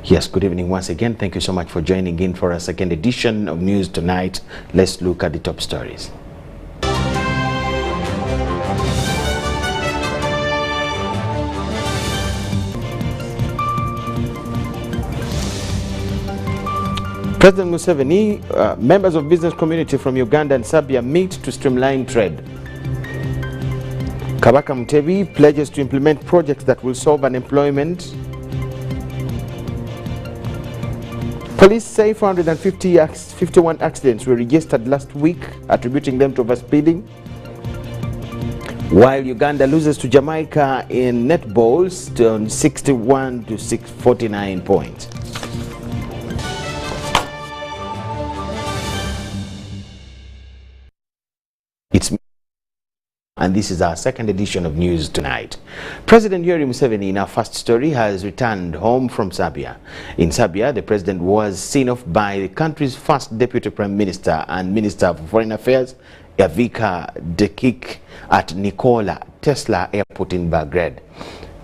Yes, good evening once again. Thank you so much for joining in for a second edition of News Tonight. Let's look at the top stories. President Museveni, members of business community from Uganda and Serbia meet to streamline trade. Kabaka pledges to implement projects that will solve unemployment. Police say 451 accidents were registered last week, attributing them to overspeeding. While Uganda loses to Jamaica in netballs on 61 to 49 points. And this is our second edition of News Tonight. President Museveni, in our first story, has returned home from Serbia. In Serbia, the president was seen off by the country's first deputy prime minister and minister for foreign affairs, Ivica Dekic, at Nikola Tesla Airport in Belgrade.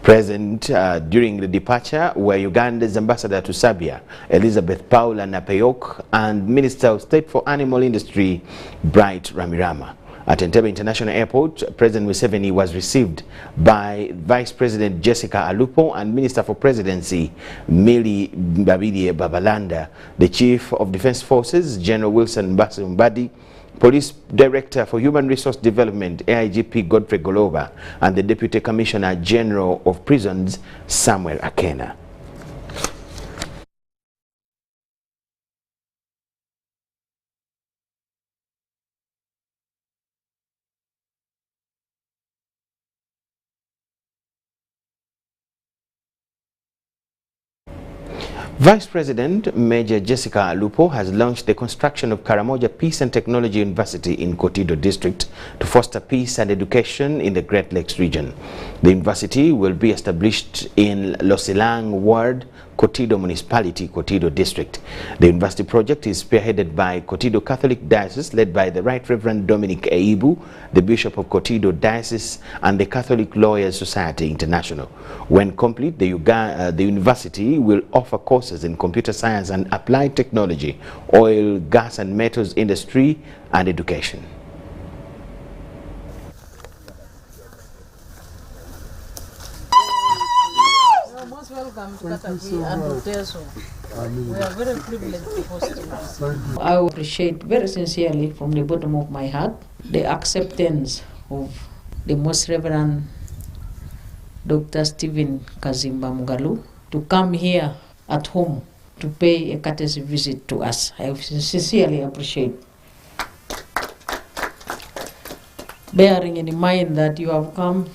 Present during the departure were Uganda's ambassador to Serbia, Elizabeth Paula Napeyok, and Minister of State for Animal Industry, Bright Ramirama. At Entebbe International Airport, President Museveni was received by Vice President Jessica Alupo and Minister for Presidency, Millie Babidi Babalanda, the Chief of Defense Forces, General Wilson Mbadi, Police Director for Human Resource Development, AIGP Godfrey Golova, and the Deputy Commissioner General of Prisons, Samuel Akena. Vice President Major Jessica Alupo has launched the construction of Karamoja Peace and Technology University in Kotido District to foster peace and education in the Great Lakes region. The university will be established in Losilang Ward, Kotido Municipality, Kotido District. The university project is spearheaded by Kotido Catholic Diocese, led by the Right Reverend Dominic Eibu, the Bishop of Kotido Diocese, and the Catholic Lawyers Society International. When complete, the university will offer courses in computer science and applied technology, oil, gas and metals industry, and education. Welcome to Katavi and Diocesan. We are very privileged to host you. I appreciate very sincerely from the bottom of my heart the acceptance of the Most Reverend Dr. Stephen Kazimba Mugalu to come here at home to pay a courtesy visit to us. I sincerely appreciate. Bearing in mind that you have come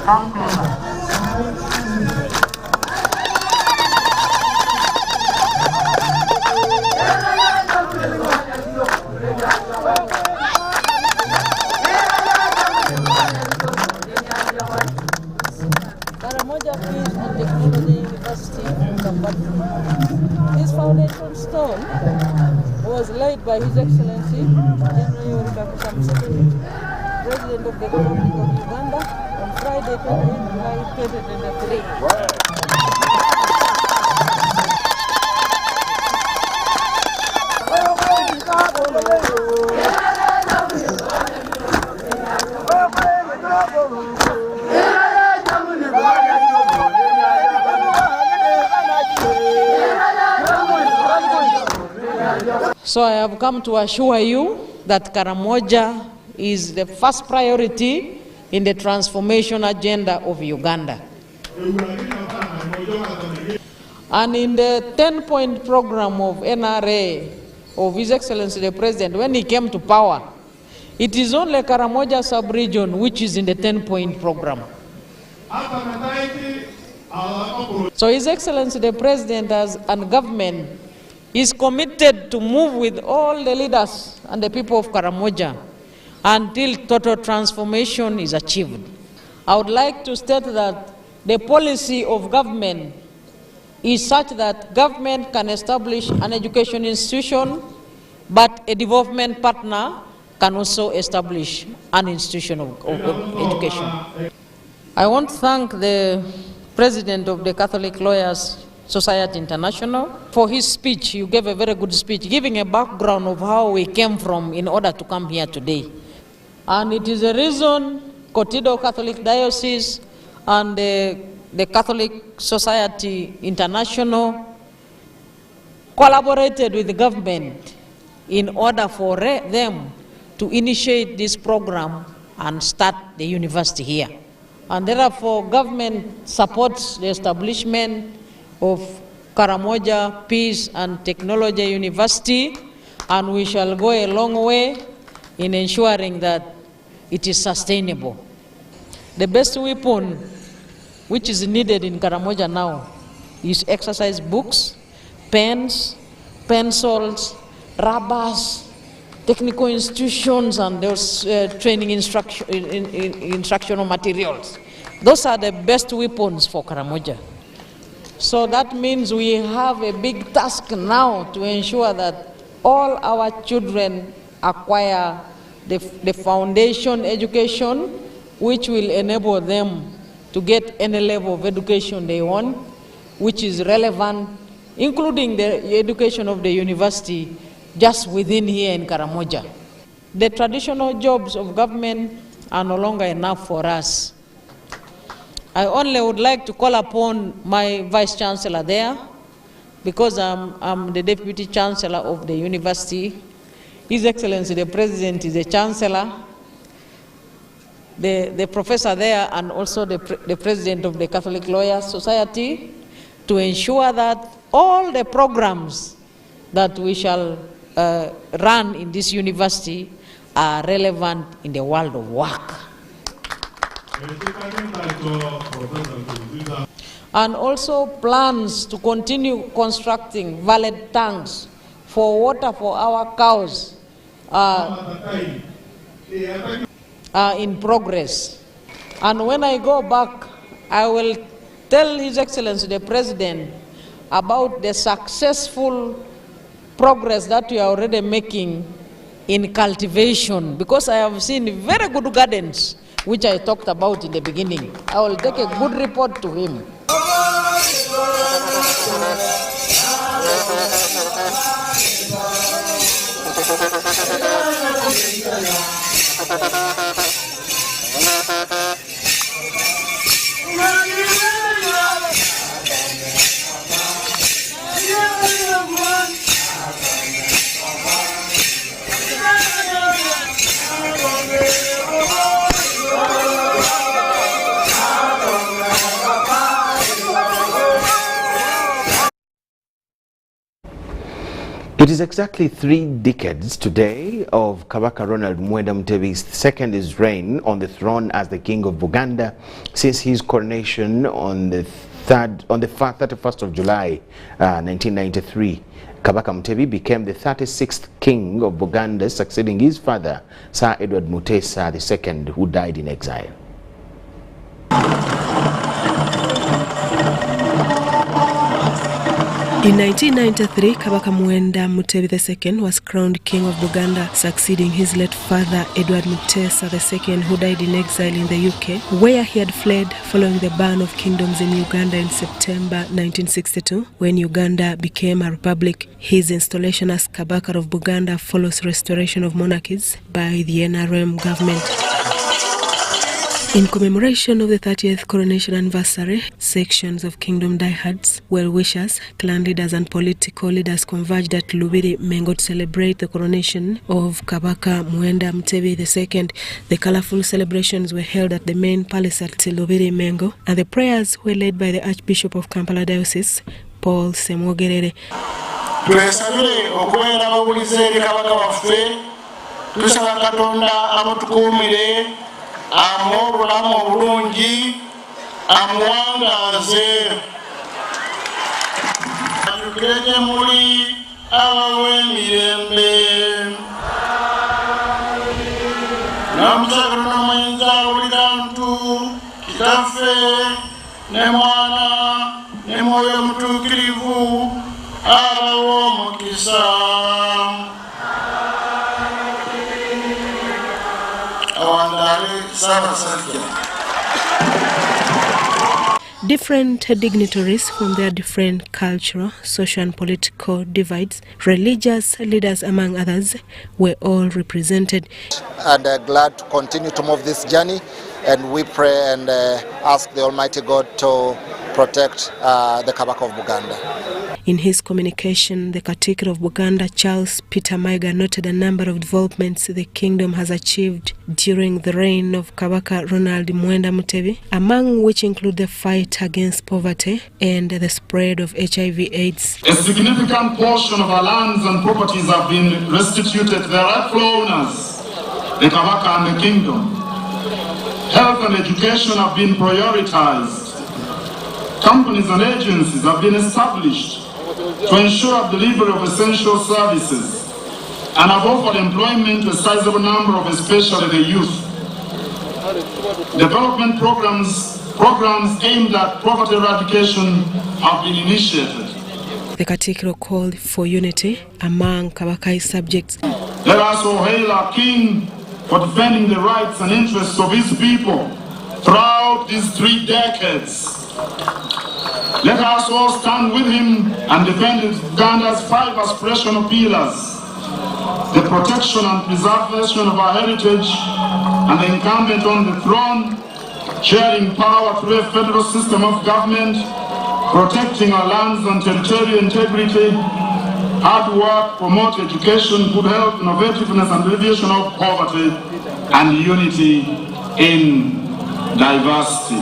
Come closer. Karamoja Peace and Technology University in Kabaka. This foundation stone was laid by His Excellency General Museveni, President of the Republic of Uganda, on Friday, 28 July 2023. So I have come to assure you that Karamoja is the first priority in the transformation agenda of Uganda. And in the 10-point program of NRA of His Excellency the President, when he came to power, it is only Karamoja sub-region which is in the 10-point program. So His Excellency the President and government is committed to move with all the leaders and the people of Karamoja until total transformation is achieved. I would like to state that the policy of government is such that government can establish an education institution, but a development partner can also establish an institution of education. I want to thank the President of the Catholic Lawyers Society International for his speech. You gave a very good speech, giving a background of how we came from in order to come here today. And it is a reason Kotido Catholic Diocese and the Catholic Society International collaborated with the government in order for them to initiate this program and start the university here. And therefore, government supports the establishment of Karamoja Peace and Technology University, and we shall go a long way in ensuring that it is sustainable. The best weapon which is needed in Karamoja now is exercise books, pens, pencils, rubbers, technical institutions, and those training instructional materials. Those are the best weapons for Karamoja. So that means we have a big task now to ensure that all our children acquire the foundation education, which will enable them to get any level of education they want, which is relevant, including the education of the university just within here in Karamoja. The traditional jobs of government are no longer enough for us. I only would like to call upon my Vice Chancellor there, because I'm the Deputy Chancellor of the university. His Excellency the President is the Chancellor, the professor there, and also the President of the Catholic Lawyers Society, to ensure that all the programs that we shall run in this university are relevant in the world of work. And also plans to continue constructing valid tanks for water for our cows are in progress. And when I go back, I will tell His Excellency the President about the successful progress that we are already making in cultivation, because I have seen very good gardens, which I talked about in the beginning. I will take a good report to him. It is exactly 3 decades today of Kabaka Ronald Mwenda Mutebi's second reign on the throne as the King of Buganda since his coronation on the 31st of July 1993. Kabaka Mutebi became the 36th King of Buganda, succeeding his father, Sir Edward Mutesa II, who died in exile. In 1993, Kabaka Mwenda Mutebi II was crowned King of Buganda, succeeding his late father Edward Mutesa II, who died in exile in the UK, where he had fled following the ban of kingdoms in Uganda in September 1962. When Uganda became a republic, his installation as Kabaka of Buganda follows restoration of monarchies by the NRM government. In commemoration of the 30th coronation anniversary, sections of kingdom diehards, well-wishers, clan leaders and political leaders converged at Lubiri Mengo to celebrate the coronation of Kabaka Mwenda Mutebi II. The colorful celebrations were held at the main palace at Lubiri Mengo, and the prayers were led by the Archbishop of Kampala Diocese, Paul Semogerere. Twesabire okubeera ababulize eri Kabaka waffe, tusaba Katonda amutukuumire, amuwe obulamu obulungi, amuwangaze. Ajjukire gye muli abawa emirembe. Kamuza Katonda mwenza awulira ntu kitaffe ne mwana ne mwoyo mutuukirivu abawa omukisa. Awandale Ssaabasajja. Different dignitaries from their different cultural, social and political divides, religious leaders among others, were all represented. And glad to continue to move this journey, and we pray and ask the Almighty God to protect the Kabaka of Buganda. In his communication, the Katikkiro of Buganda, Charles Peter Mayiga, noted a number of developments the kingdom has achieved during the reign of Kabaka Ronald Muwenda Mutebi, among which include the fight against poverty and the spread of HIV/AIDS. A significant portion of our lands and properties have been restituted to their rightful owners, the Kabaka and the kingdom. Health and education have been prioritized. Companies and agencies have been established to ensure delivery of essential services and have offered employment to a sizable number of especially the youth. Development programs aimed at poverty eradication have been initiated. The Katikkiro called for unity among Kabaka's subjects. Let us all hail our king for defending the rights and interests of his people throughout these 3 decades. Let us all stand with him and defend Uganda's 5 aspirational pillars: the protection and preservation of our heritage, and the incumbent on the throne, sharing power through a federal system of government, protecting our lands and territorial integrity, hard work, promote education, good health, innovativeness and alleviation of poverty, and unity in diversity.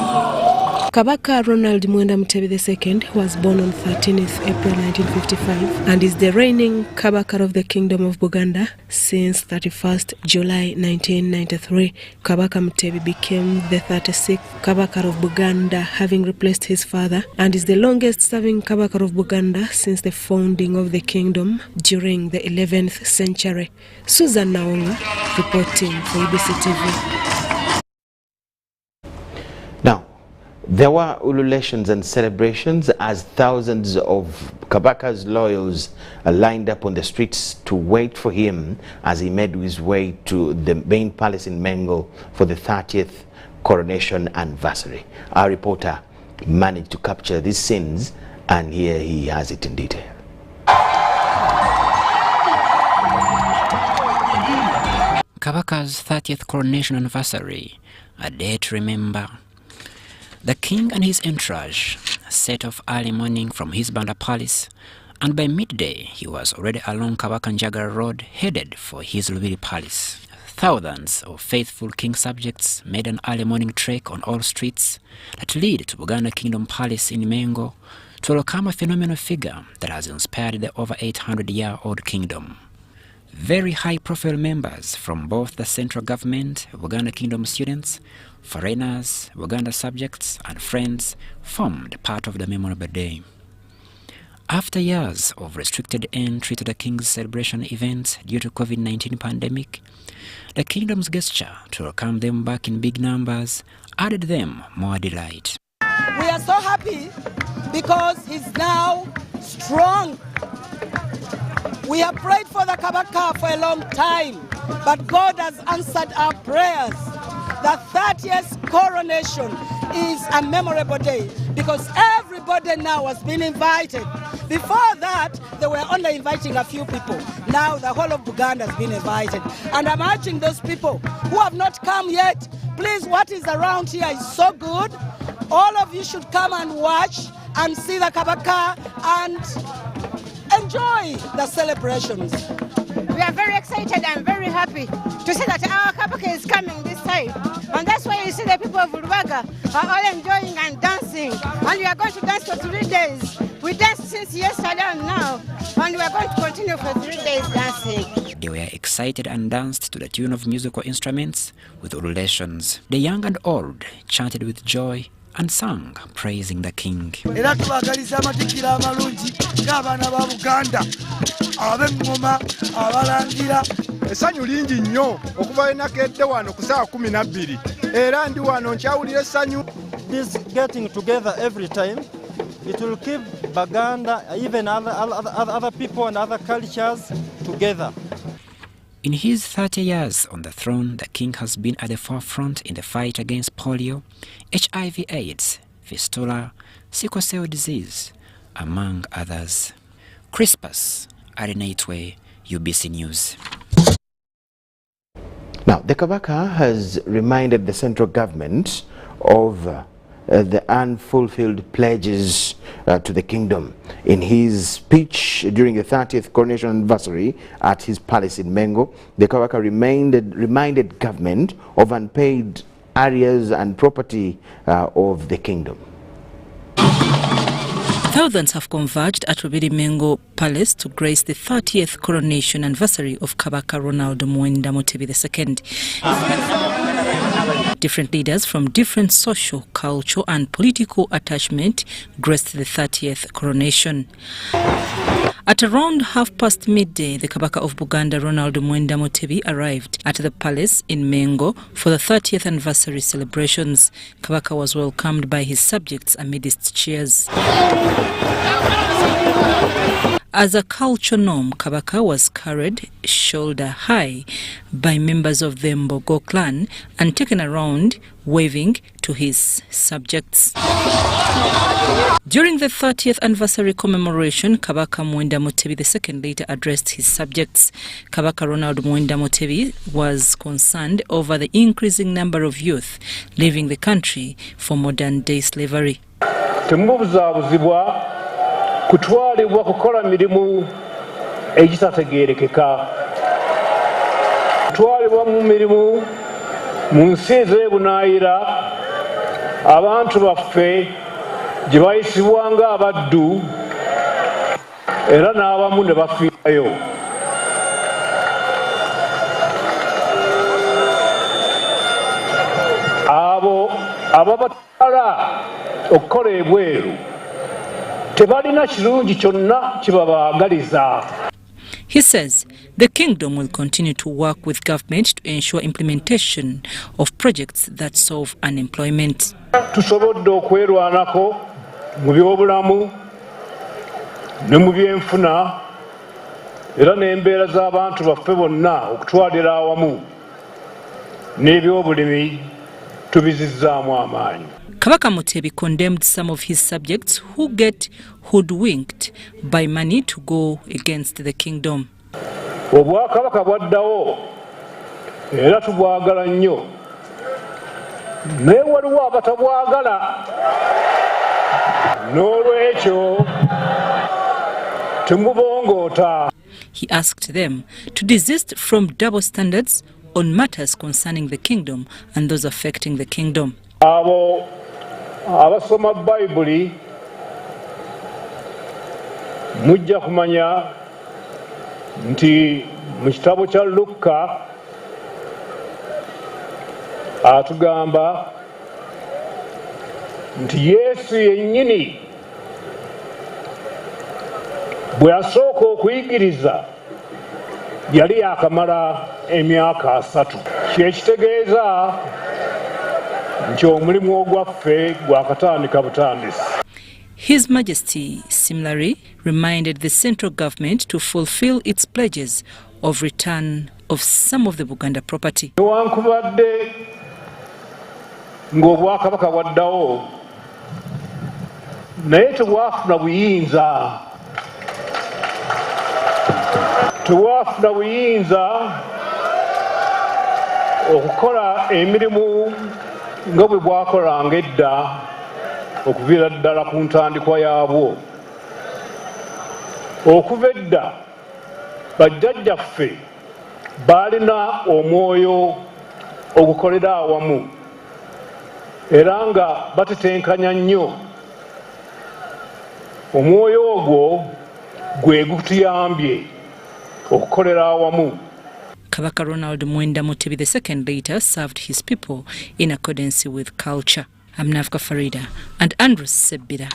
Kabaka Ronald Muwenda Mutebi II was born on 13th April 1955 and is the reigning Kabaka of the Kingdom of Buganda since 31st July 1993. Kabaka Mutebi became the 36th Kabaka of Buganda, having replaced his father, and is the longest serving Kabaka of Buganda since the founding of the kingdom during the 11th century. Susan Naonga reporting for UBC TV. Now, there were ululations and celebrations as thousands of Kabaka's loyals lined up on the streets to wait for him as he made his way to the main palace in Mengo for the 30th coronation anniversary. Our reporter managed to capture these scenes, and here he has it in detail. Kabaka's 30th coronation anniversary, a day to remember. The king and his entourage set off early morning from his Banda Palace, and by midday he was already along Kabaka Njagala Road headed for his Lubiri Palace. Thousands of faithful king subjects made an early morning trek on all streets that lead to Buganda Kingdom Palace in Mengo to welcome a phenomenal figure that has inspired the over 800-year-old kingdom. Very high-profile members from both the central government, Buganda Kingdom students, foreigners, Buganda subjects and friends formed part of the memorable day. After years of restricted entry to the King's celebration events due to COVID-19 pandemic, the Kingdom's gesture to welcome them back in big numbers added them more delight. We are so happy because he's now strong. We have prayed for the Kabaka for a long time, but God has answered our prayers. The 30th coronation is a memorable day because everybody now has been invited. Before that, they were only inviting a few people. Now the whole of Buganda has been invited. And I'm urging those people who have not come yet, please, what is around here is so good. All of you should come and watch and see the Kabaka and enjoy the celebrations. We are very excited and very happy to see that our Kabaka is coming this time. And that's why you see the people of Ulubaga are all enjoying and dancing. And we are going to dance for 3 days. We danced since yesterday and now. And we are going to continue for 3 days dancing. They were excited and danced to the tune of musical instruments with ululations. The young and old chanted with joy and sang praising the king. Era tubagaliza amatikira amalungi ng'abaana ba Buganda ab'engoma, abalangira. Essanyu lingi nnyo okuva ennaku edde wano ku ssaawa 12 era ndi wano nkyawulira essanyu. This getting together every time, it will keep Baganda, even other people and other cultures together. In his 30 years on the throne, the king has been at the forefront in the fight against polio, HIV/AIDS, fistula, sickle cell disease, among others. Crispus Arenaitwe, UBC News. Now, the Kabaka has reminded the central government of the unfulfilled pledges to the kingdom. In his speech during the 30th coronation anniversary at his palace in Mengo, the Kabaka reminded government of unpaid areas and property of the kingdom. Thousands have converged at Rubiri Mengo Palace to grace the 30th coronation anniversary of Kabaka Ronald Muwenda Mutebi II. Different leaders from different social, cultural and political attachment graced the 30th coronation. At around midday, the Kabaka of Buganda Ronald Muwenda Mutebi arrived at the palace in Mengo for the 30th anniversary celebrations. Kabaka was welcomed by his subjects amidst cheers. As a culture norm, Kabaka was carried shoulder high by members of the Mbogo clan and taken around waving to his subjects. During the 30th anniversary commemoration, Kabaka Muwenda Mutebi II later addressed his subjects. Kabaka Ronald Muwenda Mutebi was concerned over the increasing number of youth leaving the country for modern-day slavery. Kutwalibwa kukola mirimu egitategeerekeka, kutwalibwa mu mirimu mu nsi ez'ebunaayira, abantu baffe gye bayisibwa nga abaddu era n'abamu ne bafiirayo. Abo ababatwala okukola ebweru he says the kingdom will continue to work with government to ensure implementation of projects that solve unemployment. Tusobodde okwerwanako mu byobulamu ne mu byenfuna era n'embeera z'abantu baffe bonna okutwalira awamu n'ebyobulimi tubizizzaamu amaanyi. Kabaka Mutebi condemned some of his subjects who get hoodwinked by money to go against the kingdom. Obwakabaka bwaddawo era tubwagala nnyo, naye waliwo abatabwagala, n'olwekyo tumubongoota. He asked them to desist from double standards on matters concerning the kingdom and those affecting the kingdom. Abo abasoma Bayibuli mujja kumanya nti mu kitabo kya Luka atugamba nti Yesu yennyini bwe yasooka okuyigiriza yali yakamala emyaka 3. Kyekitegeeza nti omulimu ogwaffe gwakatandika butandisi. His Majesty similarly reminded the central government to fulfill its pledges of return of some of the Buganda property. Newankubadde ng'obwakabaka bwaddawo, naye tebwafuna buyinza. Tebwafuna buyinza okukola emirimu nga bwe bwakolanga edda okuviira ddala ku ntandikwa yaabwo. Okuva edda bajjajjaffe baalina omwoyo ogukolera awamu era nga batetenkanya nnyo. Omwoyo ogwo gwe gutuyambye okukolera awamu. Kabaka Ronald Muwenda Mutebi II later served his people in accordance with culture. I'm Nafka Farida and Andrews Sebira.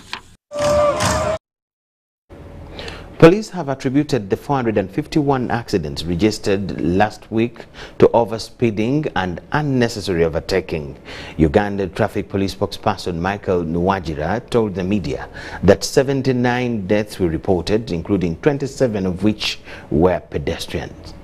Police have attributed the 451 accidents registered last week to overspeeding and unnecessary overtaking. Uganda Traffic Police spokesperson Michael Nwajira told the media that 79 deaths were reported, including 27 of which were pedestrians.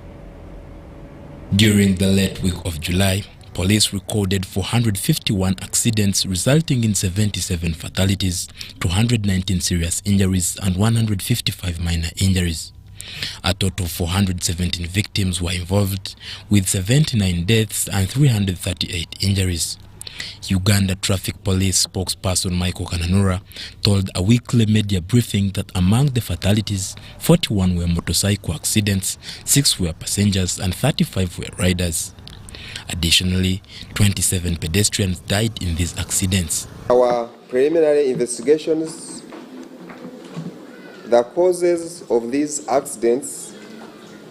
During the late week of July, police recorded 451 accidents resulting in 77 fatalities, 219 serious injuries and 155 minor injuries. A total of 417 victims were involved, with 79 deaths and 338 injuries. Uganda Traffic Police spokesperson Michael Kananura told a weekly media briefing that among the fatalities, 41 were motorcycle accidents, 6 were passengers and 35 were riders. Additionally, 27 pedestrians died in these accidents. Our preliminary investigations, the causes of these accidents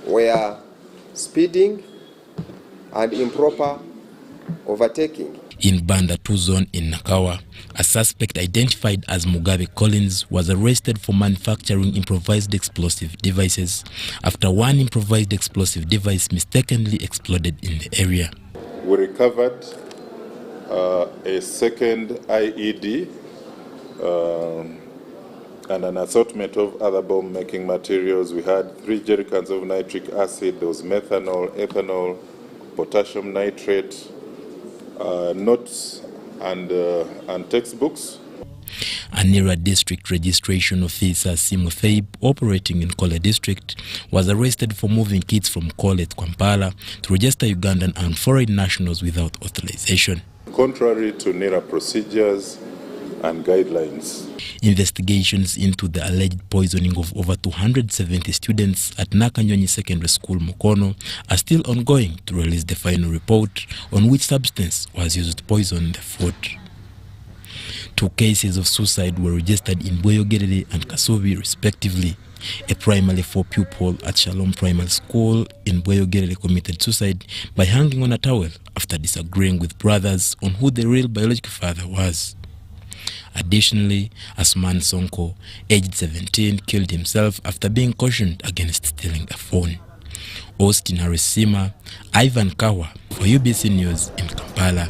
were speeding and improper overtaking. In Banda 2 zone in Nakawa, a suspect identified as Mugabe Collins was arrested for manufacturing improvised explosive devices after one improvised explosive device mistakenly exploded in the area. We recovered a second IED and an assortment of other bomb-making materials. We had 3 jerrycans of nitric acid, there was methanol, ethanol, potassium nitrate, notes and textbooks. A Nera District Registration Officer, Simo Thaib, operating in Kole District, was arrested for moving kids from Kole to Kampala to register Ugandan and foreign nationals without authorization. Contrary to Nera procedures and guidelines. Investigations into the alleged poisoning of over 270 students at Nakanyonyi Secondary School, Mukono, are still ongoing to release the final report on which substance was used to poison the food. 2 cases of suicide were registered in Bweyogerere and Kasubi, respectively. A primary 4 pupil at Shalom Primary School in Bweyogerere committed suicide by hanging on a towel after disagreeing with brothers on who the real biological father was. Additionally, Asman Sonko, aged 17, killed himself after being cautioned against stealing a phone. Austin Harisima, Ivan Kawa for UBC News in Kampala.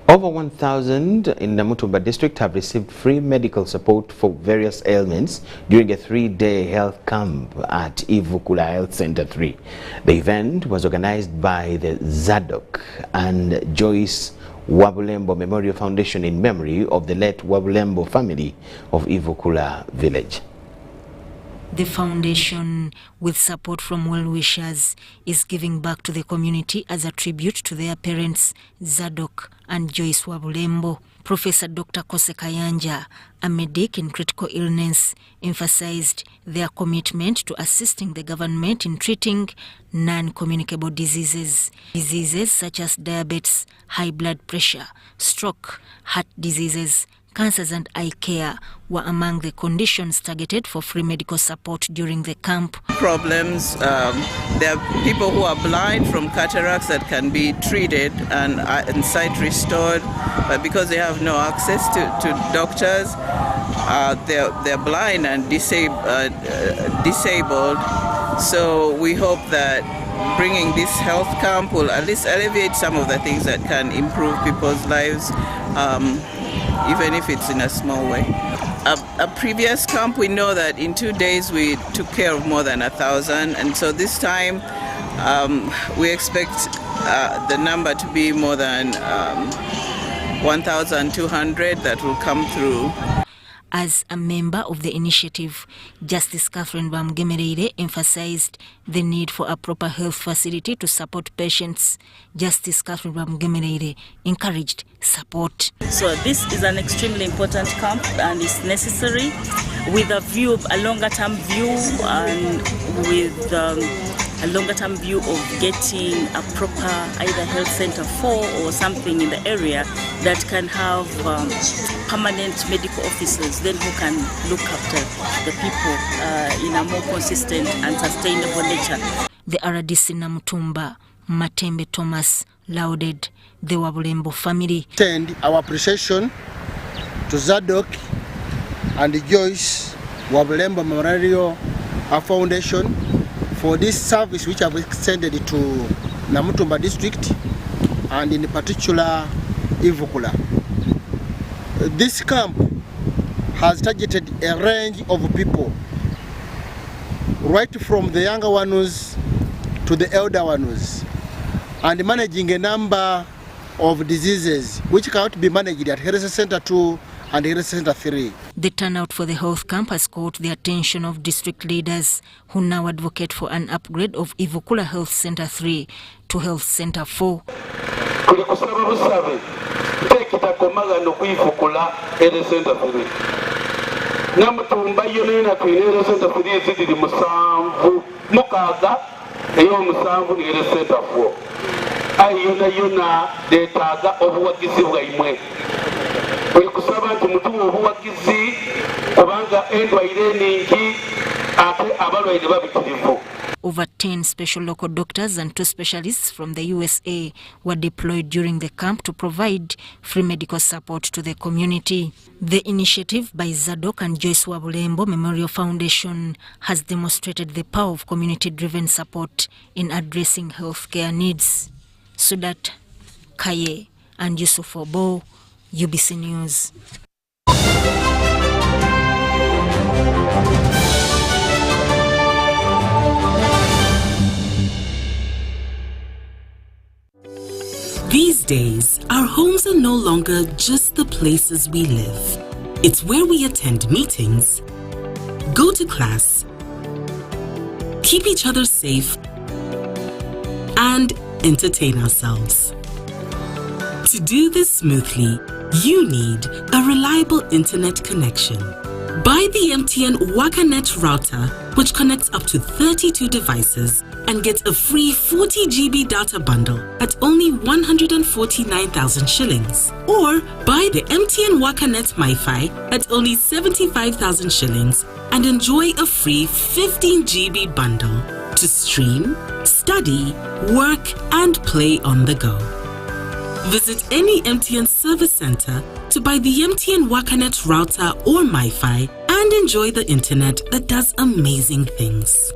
Over 1,000 in the Mutumba district have received free medical support for various ailments during a 3-day health camp at Ivukula Health Center 3. The event was organized by the Zadok and Joyce Wabulembo Memorial Foundation in memory of the late Wabulembo family of Ivukula village. The foundation, with support from well-wishers, is giving back to the community as a tribute to their parents, Zadok and Joyce Wabulembo. Professor Dr. Kose Kayanja, a medic in critical illness, emphasized their commitment to assisting the government in treating non-communicable diseases. Diseases such as diabetes, high blood pressure, stroke, heart diseases, cancers and eye care were among the conditions targeted for free medical support during the camp. Problems, there are people who are blind from cataracts that can be treated and sight restored, but because they have no access to doctors, they're blind and disabled. So we hope that bringing this health camp will at least alleviate some of the things that can improve people's lives, even if it's in a small way. A previous camp, we know that in 2 days we took care of more than 1,000, and so this time we expect the number to be more than 1,200 that will come through. As a member of the initiative, Justice Catherine Bamgemereire emphasized the need for a proper health facility to support patients. Justice Catherine Bamgemereire encouraged support. So this is an extremely important camp and is necessary with a view of a longer-term view and with a longer-term view of getting a proper either health center for or something in the area that can have permanent medical officers then who can look after the people in a more consistent and sustainable nature. The RDC Namutumba, Matembe Thomas, lauded the Wabulembo family. Send our appreciation to Zadok and Joyce Wabulembo Memorial Foundation for this service which have extended to Namutumba district and in particular Ivukula. This camp has targeted a range of people, right from the younger ones to the elder ones, and managing a number of diseases which cannot be managed at Health Center 2 and Health Center 3. The turnout for the health camp has caught the attention of district leaders who now advocate for an upgrade of Ivukula Health Center 3 to Health Center 4. Over 10 special local doctors and 2 specialists from the USA were deployed during the camp to provide free medical support to the community. The initiative by Zadok and Joyce Wabulembo Memorial Foundation has demonstrated the power of community-driven support in addressing healthcare needs. Sudat Kaye and Yusuf Obo, UBC News. These days, our homes are no longer just the places we live. It's where we attend meetings, go to class, keep each other safe, and entertain ourselves. To do this smoothly, you need a reliable internet connection. Buy the MTN WakaNet router, which connects up to 32 devices and gets a free 40 GB data bundle at only 149,000 shillings. Or buy the MTN WakaNet MiFi at only 75,000 shillings and enjoy a free 15 GB bundle to stream, study, work, and play on the go. Visit any MTN service center to buy the MTN WakaNet router or MiFi and enjoy the internet that does amazing things.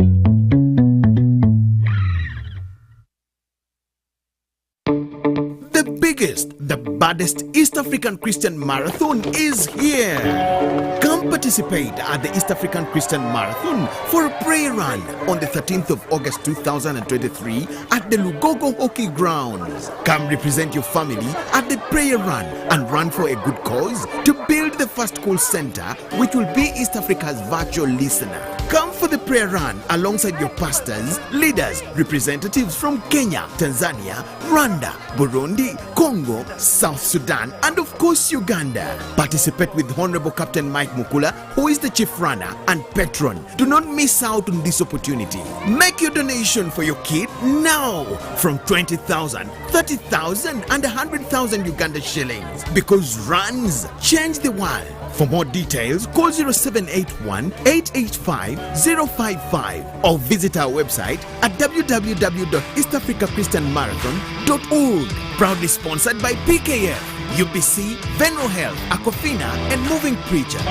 The biggest, the baddest East African Christian Marathon is here. Come participate at the East African Christian Marathon for a prayer run on the 13th of August 2023 at the Lugogo Hockey Grounds. Come represent your family at the prayer run and run for a good cause to build the first call center, which will be East Africa's virtual listener. Come for the prayer run alongside your pastors, leaders, representatives from Kenya, Tanzania, Rwanda, Burundi, Congo, South Sudan, and of course Uganda. Participate with Honorable Captain Mike Mukula, who is the chief runner and patron. Do not miss out on this opportunity. Make your donation for your kid now from 20,000, 30,000 and 100,000 Uganda shillings, because runs change the world. For more details, call 0781 885 055 or visit our website at www.eastafricachristianmarathon.org. Proudly sponsored by PKF, UBC, Venro Health, Aquafina, and Moving Preacher.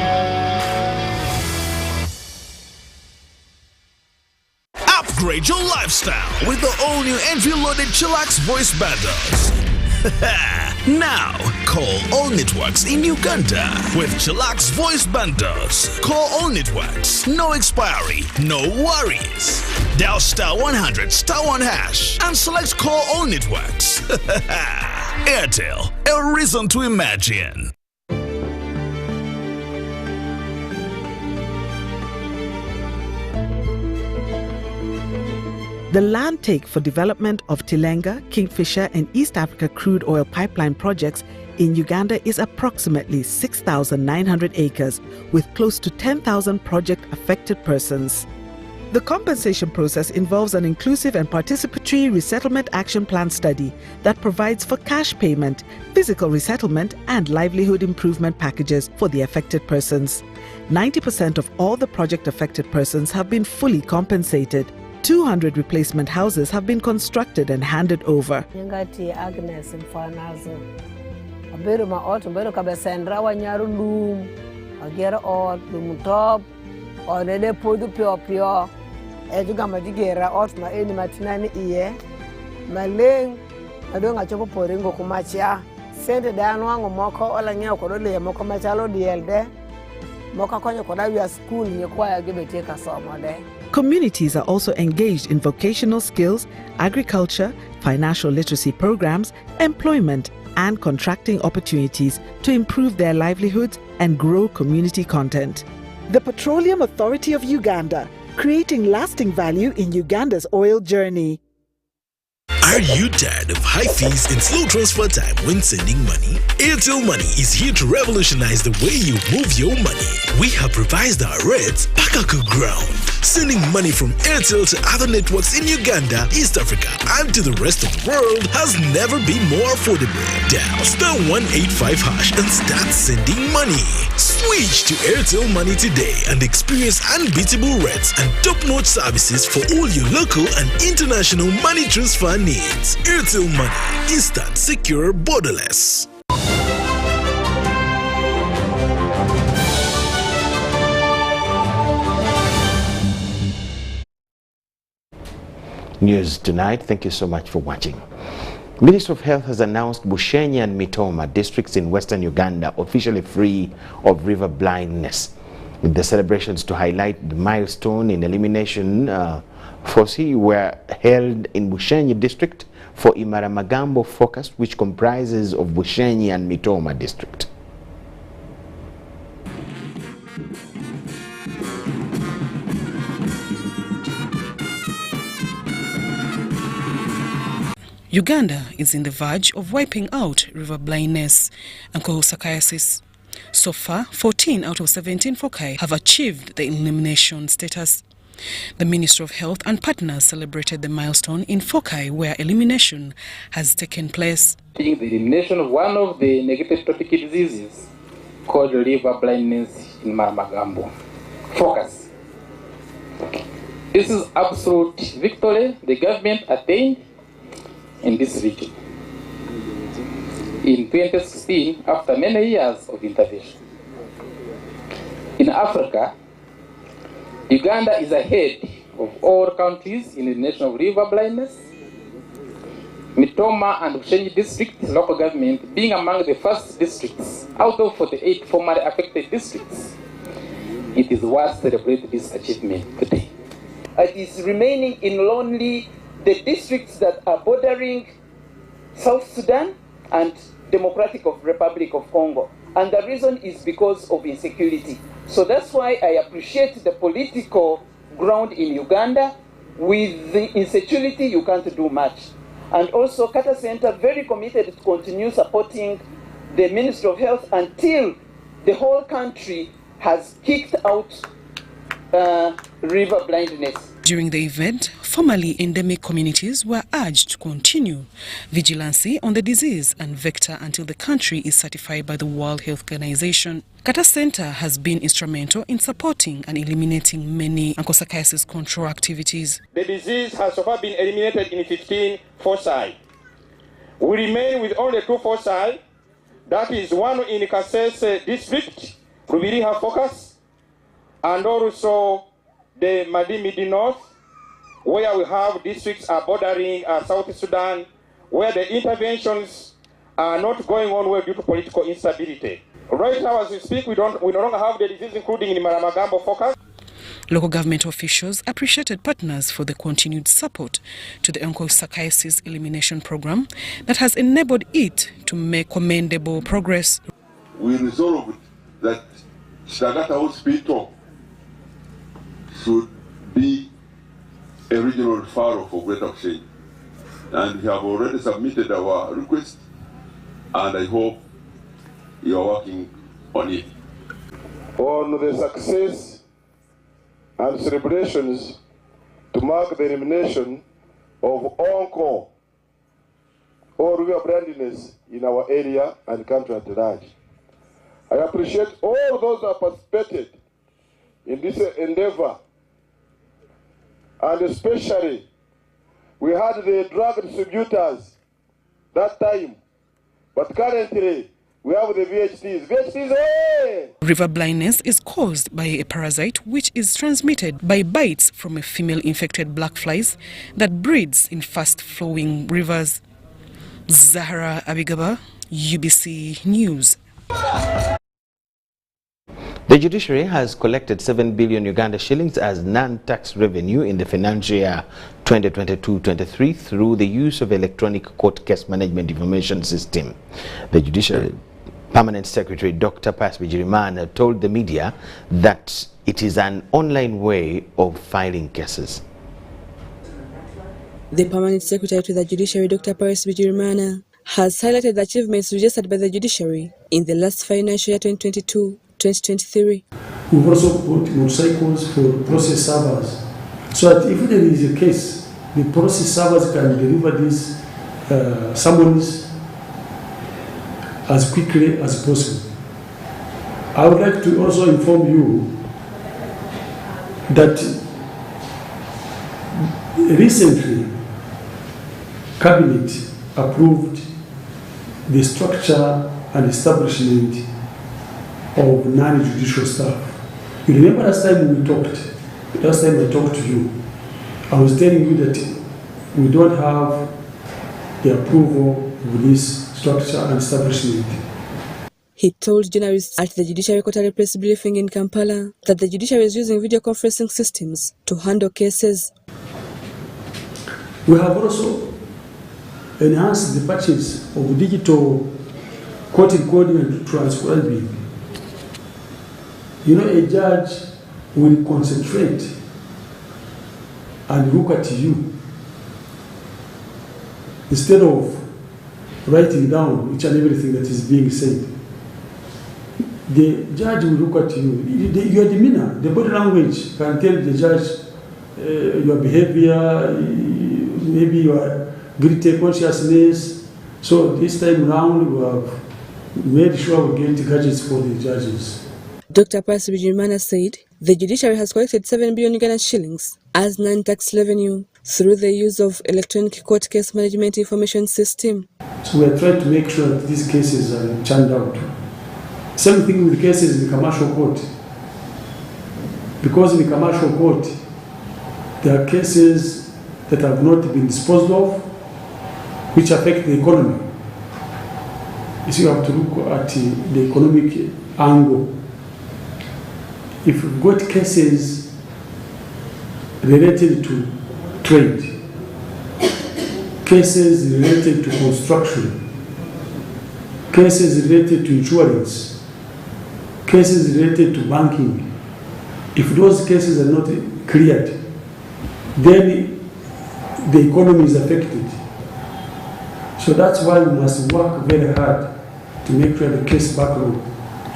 Upgrade your lifestyle with the all-new entry-loaded Chillax voice bundles. Now, call all networks in Uganda with Chillax voice bundles. Call all networks, no expiry, no worries. Dial *100 *1# and select call all networks. Airtel, a reason to imagine. The land take for development of Tilenga, Kingfisher, and East Africa crude oil pipeline projects in Uganda is approximately 6,900 acres, with close to 10,000 project-affected persons. The compensation process involves an inclusive and participatory resettlement action plan study that provides for cash payment, physical resettlement, and livelihood improvement packages for the affected persons. 90% of all the project-affected persons have been fully compensated. 200 replacement houses have been constructed and handed over. Ngati Agnes mfanazo aberu ma ot beru kabesendra wanyaru lum agera ot lum top or the Podu Pure, Edugamagera, Otma, any Matinani Ear, Maling, I don't have to Poringo Kumacha, sent a down one or Moko, or Lanya Kodole, Mokomachalo, the elder, Mokakonya Kodavia school in your choir, give a take a summer there. Communities are also engaged in vocational skills, agriculture, financial literacy programs, employment, and contracting opportunities to improve their livelihoods and grow community content. The Petroleum Authority of Uganda, creating lasting value in Uganda's oil journey. Are you tired of high fees and slow transfer time when sending money? Airtel Money is here to revolutionize the way you move your money. We have revised our rates Pakaku ground. Sending money from Airtel to other networks in Uganda, East Africa, and to the rest of the world has never been more affordable. Dial *185# and start sending money. Switch to Airtel Money today and experience unbeatable rates and top-notch services for all your local and international money transfer needs. Airtel Money, instant, secure, borderless. News tonight. Thank you so much for watching. Ministry of Health has announced Bushenyi and Mitoma districts in western Uganda officially free of river blindness. The celebrations to highlight the milestone in elimination foci were held in Bushenyi district for Imaramagambo focus, which comprises of Bushenyi and Mitoma district. Uganda is in the verge of wiping out river blindness and cholecystitis. So far, 14 out of 17 foci have achieved the elimination status. The Ministry of Health and partners celebrated the milestone in foci where elimination has taken place. The elimination of one of the negative tropical diseases called river blindness in Maramagambo. Focus. This is absolute victory the government attained in this region in 2016 after many years of intervention. In Africa, Uganda is ahead of all countries in the nation of river blindness. Mitoma and Bushenyi district local government being among the first districts out of 48 formerly affected districts. It is worth celebrating this achievement today. It is remaining in lonely the districts that are bordering South Sudan and Democratic Republic of Congo. And the reason is because of insecurity. So that's why I appreciate the political ground in Uganda. With the insecurity, you can't do much. And also, Kata Center very committed to continue supporting the Ministry of Health until the whole country has kicked out river blindness. During the event, formerly endemic communities were urged to continue vigilance on the disease and vector until the country is certified by the World Health Organization. Kata Center has been instrumental in supporting and eliminating many onchocerciasis control activities. The disease has so far been eliminated in 15 foci. We remain with only 2 foci, that is one in Kasese district, Rubiriha focus, and also the Madimidi North, where we have districts are bordering South Sudan, where the interventions are not going on well due to political instability. Right now, as we speak, we no longer have the disease, including in Maramagambo focus. Local government officials appreciated partners for the continued support to the onchocerciasis elimination program that has enabled it to make commendable progress. We resolved that Sagata Hospital should be a regional referral for Greater Bushenyi. And we have already submitted our request, and I hope you are working on it. On the success and celebrations to mark the elimination of onco or river blindness in our area and country at large. I appreciate all those that participated in this endeavor. And especially, we had the drug distributors that time, but currently We have the VHTs. VHTs, hey! River blindness is caused by a parasite which is transmitted by bites from a female infected black flies that breeds in fast-flowing rivers. Zahara Abigaba, UBC News. The judiciary has collected 7 billion Uganda shillings as non-tax revenue in the financial year 2022-23 through the use of electronic court case management information system. The Judiciary Permanent Secretary Dr. Bigirimana told the media that it is an online way of filing cases. The Permanent Secretary to the Judiciary, Dr. Bigirimana, has highlighted the achievements registered by the Judiciary in the last financial year 2022-2023. We've also put motorcycles for process servers, so that if there is a case, the process servers can deliver these summons as quickly as possible. I would like to also inform you that recently Cabinet approved the structure and establishment of non-judicial staff. You remember last time I talked to you, I was telling you that we don't have the approval of this structure and establishment. He told journalists at the Judiciary quarterly press briefing in Kampala that the Judiciary is using video conferencing systems to handle cases. We have also enhanced the purchase of digital court recording and transcribing. You know, a judge will concentrate and look at you instead of writing down each and everything that is being said. The judge will look at you. Your demeanor, the body language can tell the judge your behavior, maybe your guilty consciousness. So this time round, we have made sure we get gadgets for the judges. Dr. Bigirimana said the Judiciary has collected 7 billion Ugandan shillings as non-tax revenue through the use of electronic court case management information system. So we are trying to make sure that these cases are churned out. Same thing with cases in the commercial court. Because in the commercial court, there are cases that have not been disposed of, which affect the economy. So you have to look at the economic angle. If you've got cases related to trade, cases related to construction, cases related to insurance, cases related to banking, if those cases are not cleared, then the economy is affected. So that's why we must work very hard to make sure the case backlog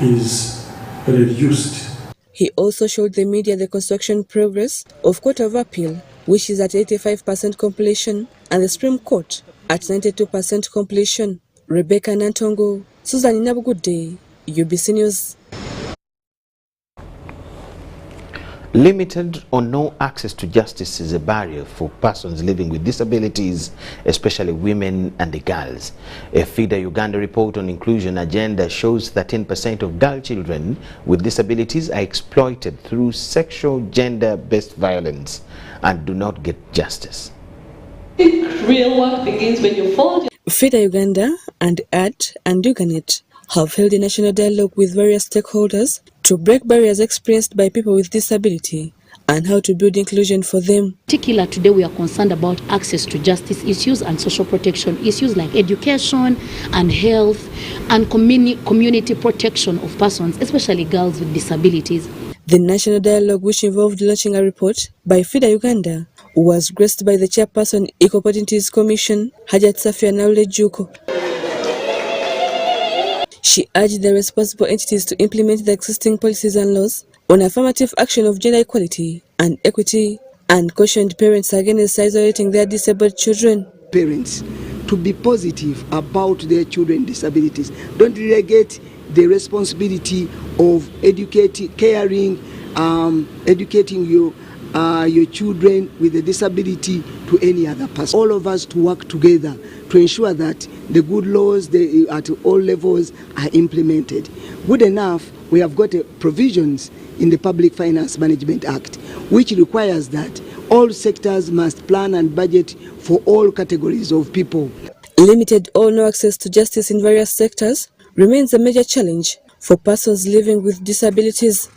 is reduced. He also showed the media the construction progress of Court of Appeal, which is at 85% completion, and the Supreme Court at 92% completion. Rebecca Nantongo, Susan Inabugude, UBC News. Limited or no access to justice is a barrier for persons living with disabilities, especially women and the girls. A FIDA Uganda report on inclusion agenda shows 13% of girl children with disabilities are exploited through sexual gender-based violence and do not get justice. Real work begins when you fall. FIDA Uganda and AD and Uganet have held a national dialogue with various stakeholders to break barriers experienced by people with disability and how to build inclusion for them. In particular, today we are concerned about access to justice issues and social protection issues like education and health and community protection of persons, especially girls with disabilities. The national dialogue, which involved launching a report by FIDA Uganda, was graced by the chairperson Equal Opportunities Commission, Hajat Safia Naule Juko. She urged the responsible entities to implement the existing policies and laws on affirmative action of gender equality and equity, and cautioned parents against isolating their disabled children. Parents to be positive about their children's disabilities. Don't relegate the responsibility of educating your your children with a disability to any other person. All of us to work together to ensure that the good laws at all levels are implemented. Good enough, we have got provisions in the Public Finance Management Act, which requires that all sectors must plan and budget for all categories of people. Limited or no access to justice in various sectors remains a major challenge for persons living with disabilities.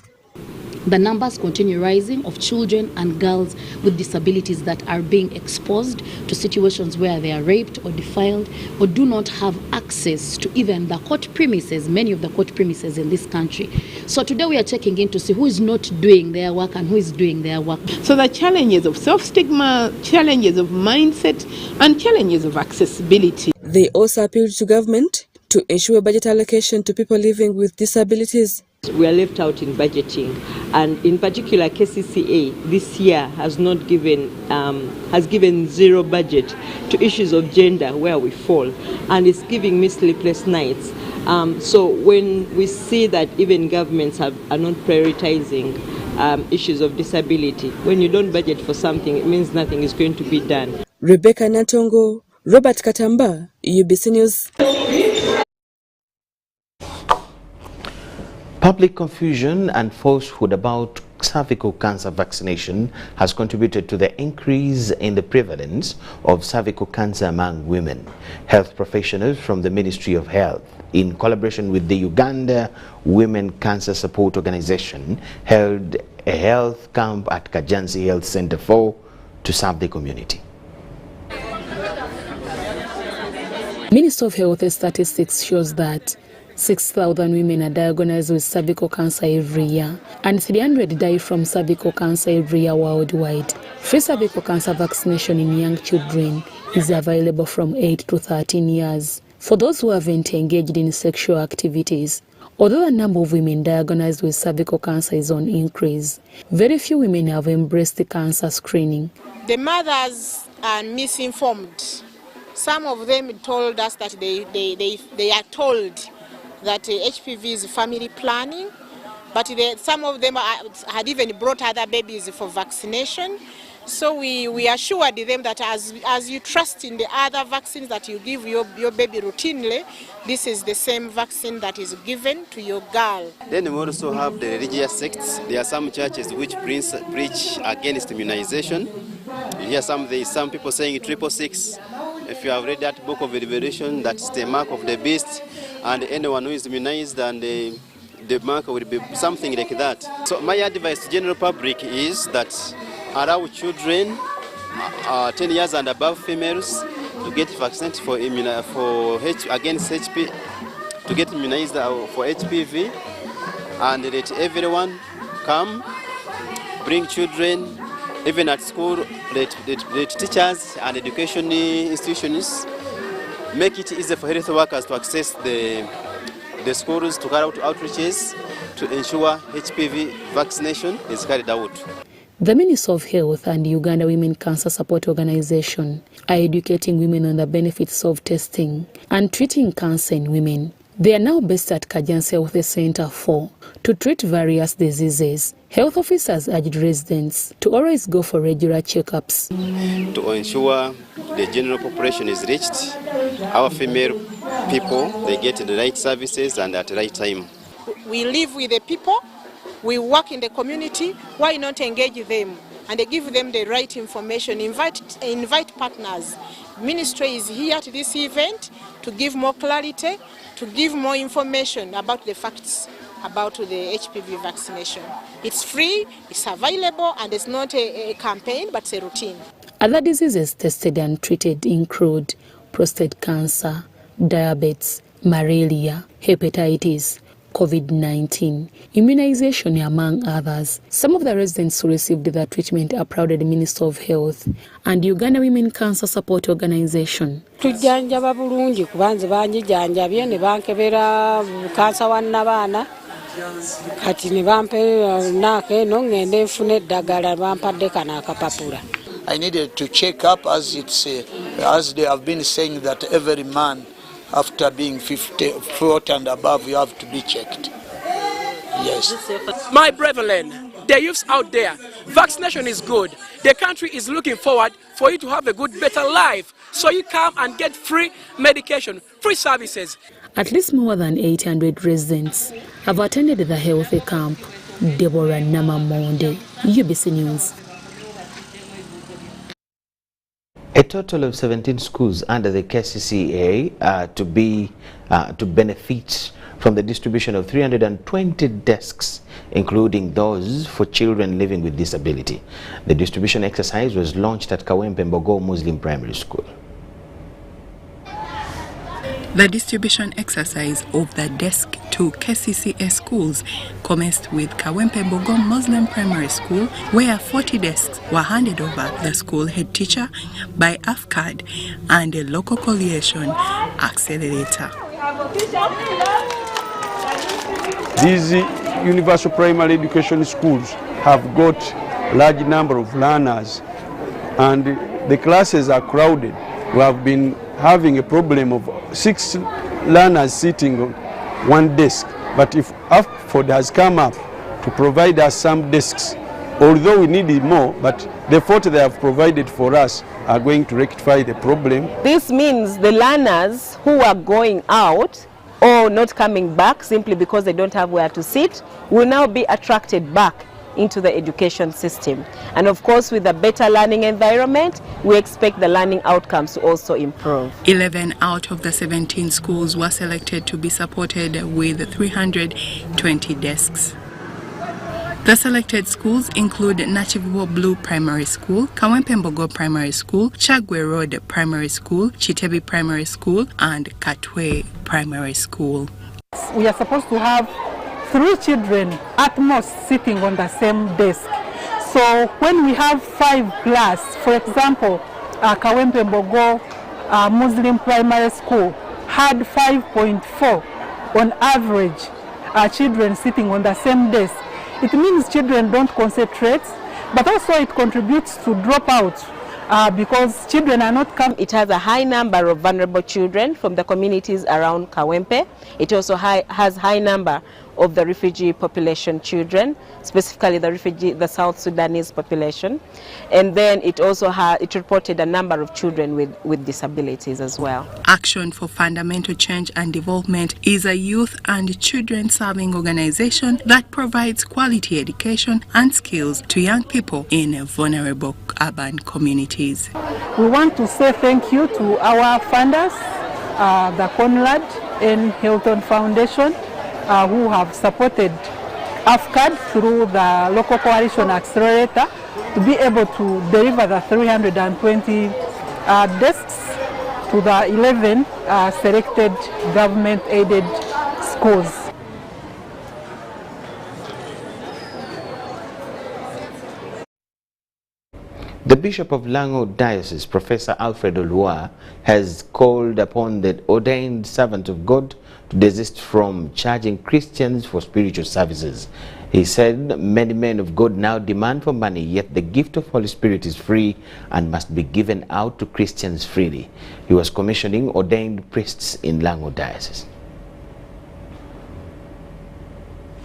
The numbers continue rising of children and girls with disabilities that are being exposed to situations where they are raped or defiled or do not have access to even the court premises, many of the court premises in this country. So today we are checking in to see who is not doing their work and who is doing their work. So the challenges of self-stigma, challenges of mindset, and challenges of accessibility. They also appealed to government to ensure budget allocation to people living with disabilities. We are left out in budgeting, and in particular KCCA this year has not given has given zero budget to issues of gender where we fall, and it's giving me sleepless nights. So when we see that even governments are not prioritizing issues of disability, when you don't budget for something, it means nothing is going to be done. Rebecca Natongo, Robert Katamba, UBC News. Public confusion and falsehood about cervical cancer vaccination has contributed to the increase in the prevalence of cervical cancer among women. Health professionals from the Ministry of Health, in collaboration with the Uganda Women Cancer Support Organization, held a health camp at Kajansi Health Center 4 to serve the community. Ministry of Health statistics shows that 6,000 women are diagnosed with cervical cancer every year, and 300 die from cervical cancer every year worldwide. Free cervical cancer vaccination in young children is available from 8 to 13 years. For those who haven't engaged in sexual activities, although the number of women diagnosed with cervical cancer is on increase, very few women have embraced the cancer screening. The mothers are misinformed. Some of them told us that they are told that HPV is family planning, but some of them had even brought other babies for vaccination. So we assured them that as you trust in the other vaccines that you give your baby routinely, this is the same vaccine that is given to your girl. Then we also have the religious sects. There are some churches which preach against immunization. You hear some people saying 666. If you have read that book of Revelation, that's the mark of the beast, and anyone who is immunized, and the mark will be something like that. So my advice to general public is that allow children 10 years and above females to get vaccinated against HP, to get immunized for HPV, and let everyone come, bring children. Even at school, let teachers and education institutions make it easy for health workers to access the schools, to carry out outreaches to ensure HPV vaccination is carried out. The Ministry of Health and the Uganda Women Cancer Support Organization are educating women on the benefits of testing and treating cancer in women. They are now based at Kajansi Health Center 4 to treat various diseases. Health officers urged residents to always go for regular checkups. To ensure the general population is reached, our female people, they get the right services and at the right time. We live with the people, we work in the community, why not engage them and give them the right information, invite partners. Ministry is here at this event to give more clarity, to give more information about the facts about the HPV vaccination. It's free, it's available, and it's not a campaign, but it's a routine. Other diseases tested and treated include prostate cancer, diabetes, malaria, hepatitis, COVID-19, immunization, among others. Some of the residents who received the treatment applauded the Minister of Health and Uganda Women Cancer Support Organization. Tujjanjaba bulungi kubanze banjijanjabye ne bankebera kansa wannabana kati ne bampe nake no ngende nfune eddagala bampadde kana akapapula. I needed to check up as they have been saying that every man after being 40 and above, you have to be checked. Yes. My brethren, the youths out there, vaccination is good. The country is looking forward for you to have a good, better life. So you come and get free medication, free services. At least more than 800 residents have attended the healthy camp. Deborah Namamonde, UBC News. A total of 17 schools under the KCCA to benefit from the distribution of 320 desks, including those for children living with disability. The distribution exercise was launched at Kawempe Mbogo Muslim Primary School. The distribution exercise of the desk to KCCA schools commenced with Kawempe Mbogo Muslim Primary School, where 40 desks were handed over the school head teacher by AFCAD and a local coalition accelerator. These universal primary education schools have got a large number of learners, and the classes are crowded. We have been having a problem of 6 learners sitting on one desk. But if AFCAD has come up to provide us some desks, although we need more, but the 40 they have provided for us are going to rectify the problem. This means the learners who are going out or not coming back simply because they don't have where to sit will now be attracted back into the education system. And of course, with a better learning environment, we expect the learning outcomes to also improve. 11 out of the 17 schools were selected to be supported with 320 desks. The selected schools include Nachivubo Blue Primary School, Kawempe Mbogo Primary School, Chagwe Road Primary School, Chitebi Primary School, and Katwe Primary School. We are supposed to have 3 children at most sitting on the same desk. So when we have 5 class, for example, Kawempe Mbogo Muslim Primary School had 5.4 on average children sitting on the same desk. It means children don't concentrate, but also it contributes to dropouts because children are not coming. It has a high number of vulnerable children from the communities around Kawempe. It also has high number of the refugee population children, specifically the South Sudanese population. And then it also reported a number of children with disabilities as well. Action for Fundamental Change and Development is a youth and children serving organization that provides quality education and skills to young people in vulnerable urban communities. We want to say thank you to our funders, the Conrad and Hilton Foundation, who have supported AFCAD through the local coalition accelerator to be able to deliver the 320 desks to the 11 selected government-aided schools. The Bishop of Lango Diocese, Professor Alfred Olua, has called upon the ordained servant of God to desist from charging Christians for spiritual services. He said many men of God now demand for money, yet the gift of Holy Spirit is free and must be given out to Christians freely. He was commissioning ordained priests in Lango Diocese.